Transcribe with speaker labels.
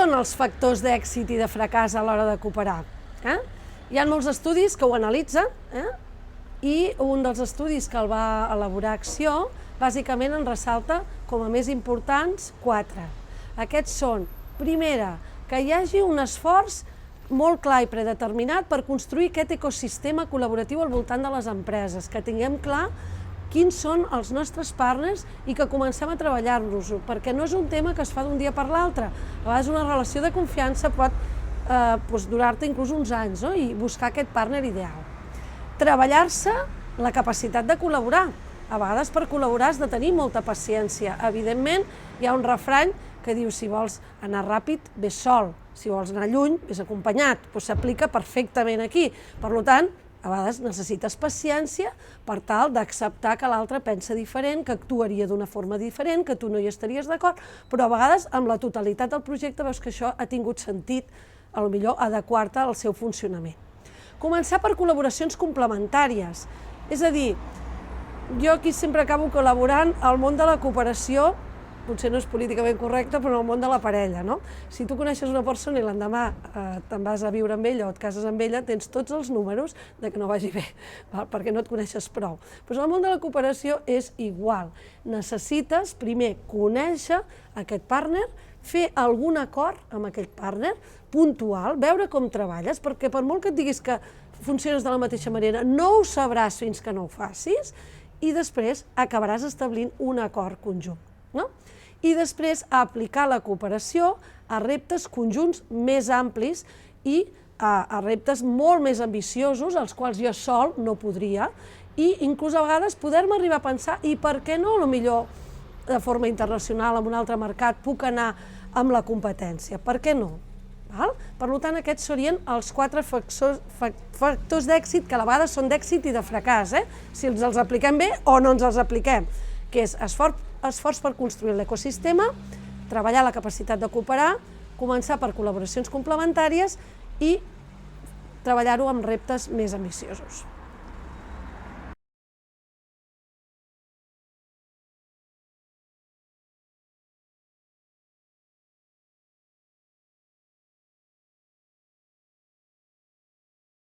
Speaker 1: són els factors d'èxit i de fracàs a l'hora de cooperar? Hi ha molts estudis que ho analitzen, i un dels estudis que el va elaborar Acció bàsicament en ressalta com a més importants 4. Aquests són, primera, que hi hagi un esforç molt clar i predeterminat per construir aquest ecosistema col·laboratiu al voltant de les empreses, que tinguem clar quins són els nostres partners i que comencem a treballar-los, perquè no és un tema que es fa d'un dia per l'altre. A vegades una relació de confiança pot durar-te inclús uns anys, i buscar aquest partner ideal. Treballar-se la capacitat de col·laborar. A vegades per col·laborar has de tenir molta paciència. Evidentment, hi ha un refrany que diu si vols anar ràpid, ves sol, si vols anar lluny, ves acompanyat. S'aplica perfectament aquí. Per tant, a vegades necessites paciència per tal d'acceptar que l'altre pensa diferent, que actuaria d'una forma diferent, que tu no hi estaries d'acord, però a vegades amb la totalitat del projecte veus que això ha tingut sentit, potser adequar-te al seu funcionament. Començar per col·laboracions complementàries, és a dir, jo aquí sempre acabo col·laborant al món de la cooperació, potser no és políticament correcte, però en el món de la parella, no? Si tu coneixes una persona i l'endemà te'n vas a viure amb ella o et cases amb ella, tens tots els números de que no vagi bé, perquè no et coneixes prou. Però en el món de la cooperació és igual. Necessites, primer, conèixer aquest partner, fer algun acord amb aquell partner, puntual, veure com treballes, perquè per molt que et diguis que funciones de la mateixa manera, no ho sabràs fins que no ho facis, i després acabaràs establint un acord conjunt. I després aplicar la cooperació a reptes conjunts més amplis i a reptes molt més ambiciosos, als quals jo sol no podria, i inclús a vegades poder-me arribar a pensar i per què no, potser de forma internacional, en un altre mercat, puc anar amb la competència, per què no? Per tant, aquests serien els 4 factors d'èxit, que a la vegada són d'èxit i de fracàs, si ens els apliquem bé o no ens els apliquem, que és esforç per construir l'ecosistema, treballar la capacitat de cooperar, començar per col·laboracions complementàries i treballar-ho amb reptes més ambiciosos.